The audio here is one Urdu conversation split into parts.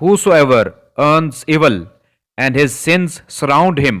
whosoever earns evil and his sins surround him,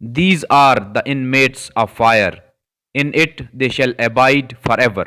these are the inmates of fire, in it they shall abide forever.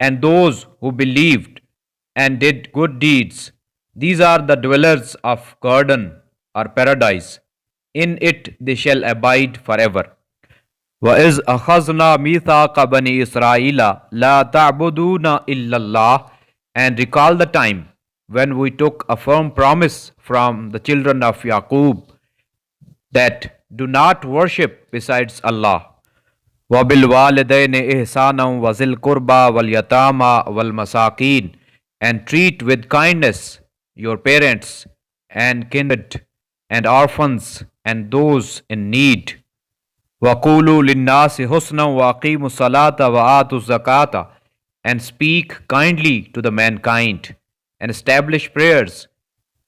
and those who believed and did good deeds, these are the dwellers of garden or paradise, in it they shall abide forever. وَإِذْ أَخَذْنَا مِيثَاقَ بَنِي إِسْرَائِيلَ لَا تَعْبُدُونَ إِلَّا اللَّهَ, and recall the time when we took a firm promise from the children of Yaqub that do not worship besides Allah. وَبِالْوَالِدَيْنِ إِحْسَانًا وَذِي الْقُرْبَى وَالْيَتَامَى وَالْمَسَاكِينِ, and treat with kindness your parents and kindred and orphans and those in need. وَقُولُوا لِلنَّاسِ حُسْنًا وَأَقِيمُوا الصَّلَاةَ وَآتُوا الزَّكَاةَ, and speak kindly to the mankind and establish prayers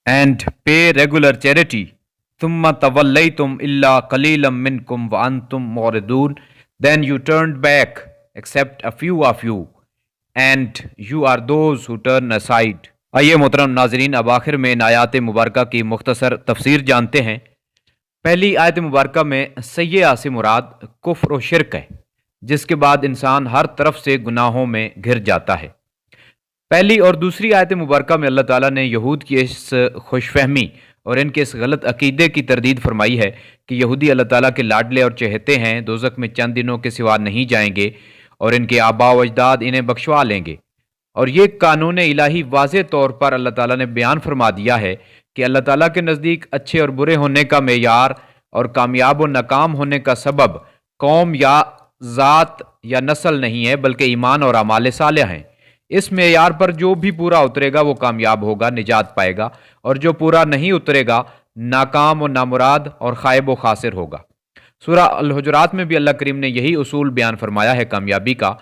and pay regular charity. ثُمَّ تَوَلَّيْتُمْ إِلَّا قَلِيلًا مِّنْكُمْ وَأَنْتُمْ مُعْرِضُونَ, then you turned back except a few of you, and you are those who turn aside. آئیے محترم ناظرین، اب آخر میں ان آیات مبارکہ کی مختصر تفسیر جانتے ہیں۔ پہلی آیت مبارکہ میں سیئہ سے مراد کفر و شرک ہے، جس کے بعد انسان ہر طرف سے گناہوں میں گھر جاتا ہے۔ پہلی اور دوسری آیت مبارکہ میں اللہ تعالیٰ نے یہود کی اس خوش فہمی اور ان کے اس غلط عقیدے کی تردید فرمائی ہے کہ یہودی اللہ تعالیٰ کے لاڈلے اور چہتے ہیں، دوزخ میں چند دنوں کے سوا نہیں جائیں گے اور ان کے آباء و اجداد انہیں بخشوا لیں گے۔ اور یہ قانون الہی واضح طور پر اللہ تعالیٰ نے بیان فرما دیا ہے کہ اللہ تعالیٰ کے نزدیک اچھے اور برے ہونے کا معیار اور کامیاب و ناکام ہونے کا سبب قوم یا ذات یا نسل نہیں ہے، بلکہ ایمان اور اعمال صالحہ ہیں۔ اس معیار پر جو بھی پورا اترے گا وہ کامیاب ہوگا، نجات پائے گا، اور جو پورا نہیں اترے گا ناکام و نامراد اور خائب و خاسر ہوگا۔ سورہ الحجرات میں بھی اللہ کریم نے یہی اصول بیان فرمایا ہے کامیابی کا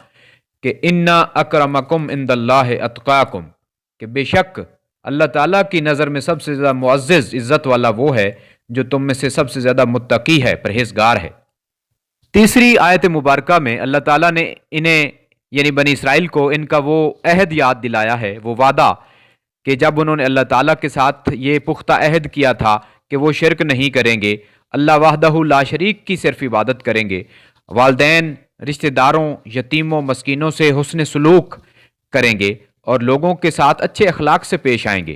کہ اِنَّ أَكْرَمَكُمْ عِنْدَ اللَّهِ أَتْقَاكُمْ، کہ بے شک اللہ تعالیٰ کی نظر میں سب سے زیادہ معزز عزت والا وہ ہے جو تم میں سے سب سے زیادہ متقی ہے، پرہیزگار ہے۔ تیسری آیت مبارکہ میں اللہ تعالیٰ نے انہیں یعنی بنی اسرائیل کو ان کا وہ عہد یاد دلایا ہے، وہ وعدہ کہ جب انہوں نے اللہ تعالیٰ کے ساتھ یہ پختہ عہد کیا تھا کہ وہ شرک نہیں کریں گے، اللہ وحدہ لا شریک کی صرف عبادت کریں گے، والدین، رشتہ داروں، یتیموں، مسکینوں سے حسن سلوک کریں گے اور لوگوں کے ساتھ اچھے اخلاق سے پیش آئیں گے،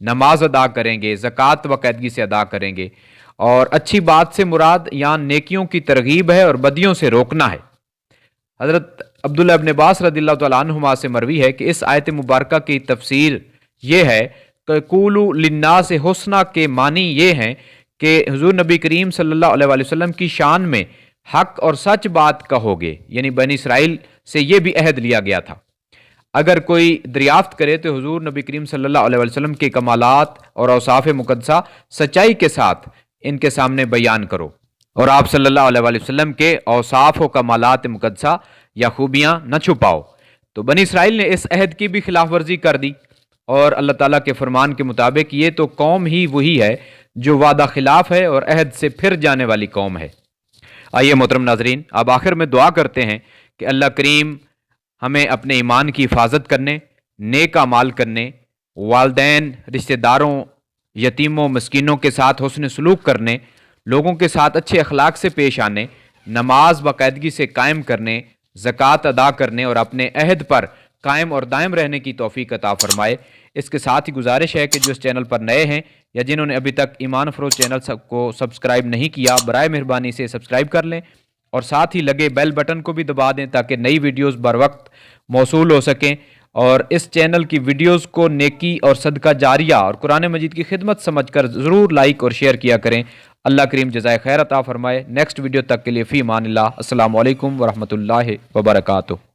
نماز ادا کریں گے، زکوٰۃ باقاعدگی سے ادا کریں گے، اور اچھی بات سے مراد یہاں نیکیوں کی ترغیب ہے اور بدیوں سے روکنا ہے۔ حضرت عبداللہ ابن عباس رضی اللہ تعالیٰ عنہما سے مروی ہے کہ اس آیت مبارکہ کی تفسیر یہ ہے کہ قولوا للناس حسنا کے معنی یہ ہیں کہ حضور نبی کریم صلی اللہ علیہ وآلہ وسلم کی شان میں حق اور سچ بات کہو گے، یعنی بنی اسرائیل سے یہ بھی عہد لیا گیا تھا۔ اگر کوئی دریافت کرے تو حضور نبی کریم صلی اللہ علیہ وآلہ وسلم کے کمالات اور اوصاف مقدسہ سچائی کے ساتھ ان کے سامنے بیان کرو، اور آپ صلی اللہ علیہ وآلہ وسلم کے اوصاف و کمالات مقدسہ یا خوبیاں نہ چھپاؤ۔ تو بنی اسرائیل نے اس عہد کی بھی خلاف ورزی کر دی، اور اللہ تعالیٰ کے فرمان کے مطابق یہ تو قوم ہی وہی ہے جو وعدہ خلاف ہے اور عہد سے پھر جانے والی قوم ہے۔ آئیے محترم ناظرین، اب آخر میں دعا کرتے ہیں کہ اللہ کریم ہمیں اپنے ایمان کی حفاظت کرنے، نیک اعمال کرنے، والدین، رشتہ داروں، یتیموں، مسکینوں کے ساتھ حسن سلوک کرنے، لوگوں کے ساتھ اچھے اخلاق سے پیش آنے، نماز باقاعدگی سے قائم کرنے، زکوٰۃ ادا کرنے اور اپنے عہد پر قائم اور دائم رہنے کی توفیق عطا فرمائے۔ اس کے ساتھ ہی گزارش ہے کہ جو اس چینل پر نئے ہیں یا جنہوں نے ابھی تک ایمان افروز چینل کو سبسکرائب نہیں کیا، برائے مہربانی سے سبسکرائب کر لیں اور ساتھ ہی لگے بیل بٹن کو بھی دبا دیں تاکہ نئی ویڈیوز بر وقت موصول ہو سکیں، اور اس چینل کی ویڈیوز کو نیکی اور صدقہ جاریہ اور قرآن مجید کی خدمت سمجھ کر ضرور لائک اور شیئر کیا کریں۔ اللہ کریم جزائے خیر عطا فرمائے۔ نیکسٹ ویڈیو تک کے لیے فی امان اللہ، السلام علیکم ورحمۃ اللہ وبرکاتہ۔